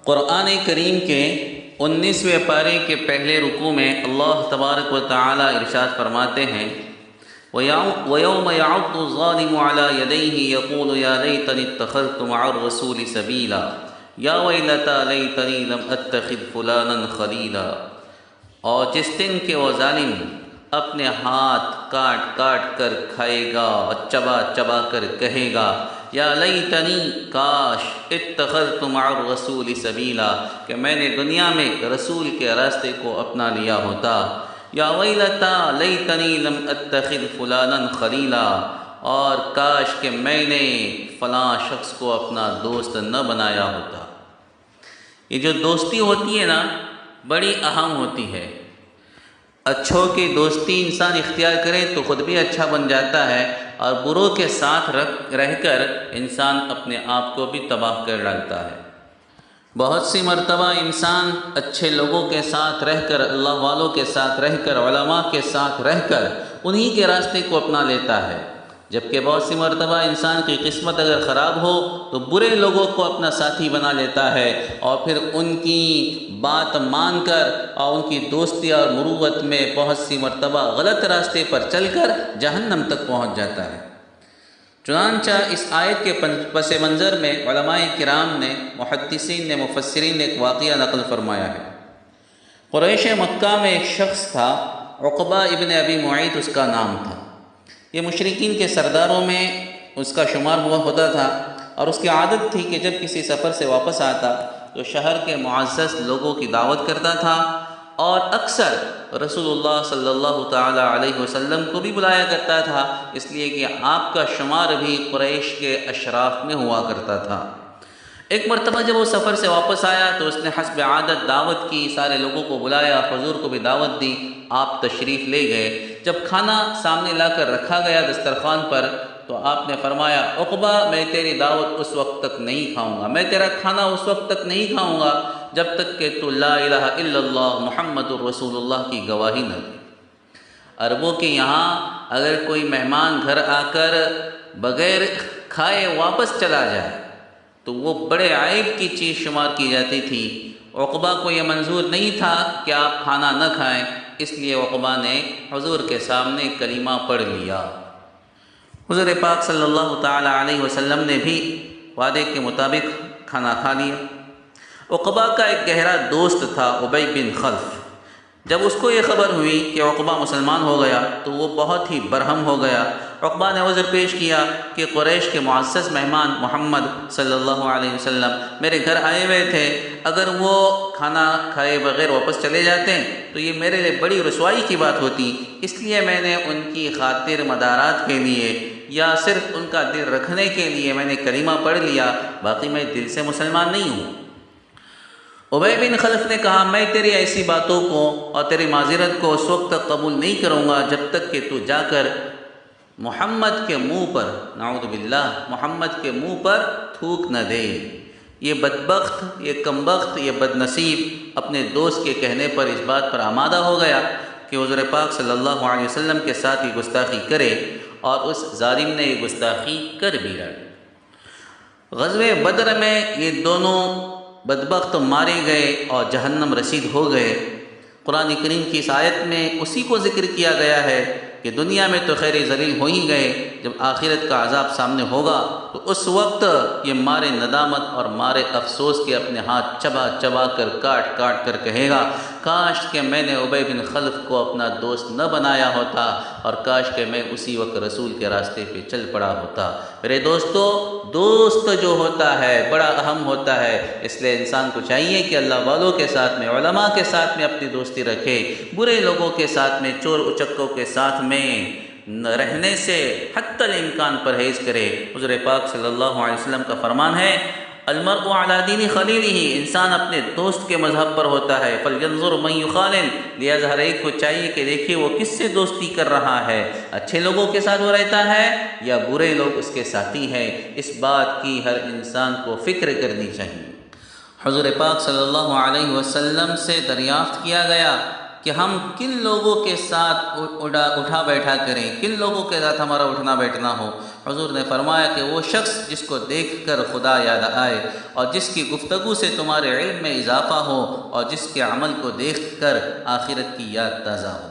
قرآن کریم کے 19ویں پارے کے پہلے رکوع میں اللہ تبارک و تعالی ارشاد فرماتے ہیں وَيَوْمَ يَعُضُّ الظَّالِمُ عَلَى يَدَيْهِ يَقُولُ يَا لَيْتَنِي اتَّخَذْتُ مَعَ الرَّسُولِ سَبِيلًا يَا وَيْلَتَىٰ لَيْتَنِي لَمْ أَتَّخِذْ فُلَانًا خَلِيلًا۔ اور جس دن کہ وہ ظالم اپنے ہاتھ کاٹ کاٹ کر کھائے گا اور چبا چبا کر کہے گا یا لیتنی کاش اتخذت مع الرسول سبیلا کہ میں نے دنیا میں رسول کے راستے کو اپنا لیا ہوتا، یا ویلتا لیتنی لم اتخذ فلانا خلیلا، اور کاش کہ میں نے فلاں شخص کو اپنا دوست نہ بنایا ہوتا۔ یہ جو دوستی ہوتی ہے نا بڑی اہم ہوتی ہے۔ اچھوں کی دوستی انسان اختیار کرے تو خود بھی اچھا بن جاتا ہے، اور بروں کے ساتھ رہ کر انسان اپنے آپ کو بھی تباہ کر ڈالتا ہے۔ بہت سی مرتبہ انسان اچھے لوگوں کے ساتھ رہ کر، اللہ والوں کے ساتھ رہ کر، علماء کے ساتھ رہ کر انہی کے راستے کو اپنا لیتا ہے، جبکہ بہت سی مرتبہ انسان کی قسمت اگر خراب ہو تو برے لوگوں کو اپنا ساتھی بنا لیتا ہے، اور پھر ان کی بات مان کر اور ان کی دوستی اور مروت میں بہت سی مرتبہ غلط راستے پر چل کر جہنم تک پہنچ جاتا ہے۔ چنانچہ اس آیت کے پس منظر میں علماء کرام نے، محدثین نے، مفسرین نے ایک واقعہ نقل فرمایا ہے۔ قریش مکہ میں ایک شخص تھا، عقبہ ابن ابی معیط اس کا نام تھا۔ یہ مشرکین کے سرداروں میں اس کا شمار ہوا ہوتا تھا، اور اس کی عادت تھی کہ جب کسی سفر سے واپس آتا تو شہر کے معزز لوگوں کی دعوت کرتا تھا، اور اکثر رسول اللہ صلی اللہ تعالی علیہ وسلم کو بھی بلایا کرتا تھا، اس لیے کہ آپ کا شمار بھی قریش کے اشراف میں ہوا کرتا تھا۔ ایک مرتبہ جب وہ سفر سے واپس آیا تو اس نے حسب عادت دعوت کی، سارے لوگوں کو بلایا، حضور کو بھی دعوت دی، آپ تشریف لے گئے۔ جب کھانا سامنے لا کر رکھا گیا دسترخوان پر تو آپ نے فرمایا عقبہ میں تیری دعوت اس وقت تک نہیں کھاؤں گا، میں تیرا کھانا اس وقت تک نہیں کھاؤں گا جب تک کہ تو لا الہ الا اللہ محمد الرسول اللہ کی گواہی نہ دے۔ عربوں کے یہاں اگر کوئی مہمان گھر آ کر بغیر کھائے واپس چلا جائے تو وہ بڑے عیب کی چیز شمار کی جاتی تھی۔ عقبہ کو یہ منظور نہیں تھا کہ آپ کھانا نہ کھائیں، اس لیے عقبہ نے حضور کے سامنے کلمہ پڑھ لیا۔ حضور پاک صلی اللہ تعالی علیہ وسلم نے بھی وعدے کے مطابق کھانا کھا لیا۔ عقبہ کا ایک گہرا دوست تھا ابی بن خلف۔ جب اس کو یہ خبر ہوئی کہ عقبہ مسلمان ہو گیا تو وہ بہت ہی برہم ہو گیا۔ عقبہ نے عذر پیش کیا کہ قریش کے معزز مہمان محمد صلی اللہ علیہ وسلم میرے گھر آئے ہوئے تھے، اگر وہ کھانا کھائے بغیر واپس چلے جاتے تو یہ میرے لیے بڑی رسوائی کی بات ہوتی، اس لیے میں نے ان کی خاطر مدارات کے لیے یا صرف ان کا دل رکھنے کے لیے میں نے کلمہ پڑھ لیا، باقی میں دل سے مسلمان نہیں ہوں۔ ابی بن خلف نے کہا میں تیری ایسی باتوں کو اور تیری معذرت کو اس وقت تک قبول نہیں کروں گا جب تک کہ تو جا کر محمد کے منہ پر، نعوذ باللہ، محمد کے منہ پر تھوک نہ دے۔ یہ بدبخت، یہ کمبخت، یہ بد نصیب اپنے دوست کے کہنے پر اس بات پر آمادہ ہو گیا کہ حضور پاک صلی اللہ علیہ وسلم کے ساتھ یہ گستاخی کرے، اور اس ظالم نے یہ گستاخی کر بھی ڈالی۔ غزوہ بدر میں یہ دونوں بدبخت مارے گئے اور جہنم رسید ہو گئے۔ قرآن کریم کی اس آیت میں اسی کو ذکر کیا گیا ہے کہ دنیا میں تو خیر ذلیل ہو ہی گئے، جب آخرت کا عذاب سامنے ہوگا تو اس وقت یہ مارے ندامت اور مارے افسوس کے اپنے ہاتھ چبا چبا کر کاٹ کاٹ کر کہے گا کاش کہ میں نے ابی بن خلف کو اپنا دوست نہ بنایا ہوتا، اور کاش کہ میں اسی وقت رسول کے راستے پہ چل پڑا ہوتا۔ میرے دوستو، دوست جو ہوتا ہے بڑا اہم ہوتا ہے، اس لیے انسان کو چاہیے کہ اللہ والوں کے ساتھ میں، علماء کے ساتھ میں اپنی دوستی رکھے، برے لوگوں کے ساتھ میں، چور اچکوں کے ساتھ میں رہنے سے حتی الامکان پرہیز کرے۔ حضور پاک صلی اللہ علیہ وسلم کا فرمان ہے المرء علی دین خلیلہ، انسان اپنے دوست کے مذہب پر ہوتا ہے، فلینظر من یخالل، لہذا ہر ایک کو چاہیے کہ دیکھے وہ کس سے دوستی کر رہا ہے، اچھے لوگوں کے ساتھ وہ رہتا ہے یا برے لوگ اس کے ساتھی ہیں، اس بات کی ہر انسان کو فکر کرنی چاہیے۔ حضور پاک صلی اللہ علیہ وسلم سے دریافت کیا گیا کہ ہم کن لوگوں کے ساتھ اٹھا بیٹھا کریں، کن لوگوں کے ساتھ ہمارا اٹھنا بیٹھنا ہو۔ حضور نے فرمایا کہ وہ شخص جس کو دیکھ کر خدا یاد آئے، اور جس کی گفتگو سے تمہارے علم میں اضافہ ہو، اور جس کے عمل کو دیکھ کر آخرت کی یاد تازہ ہو۔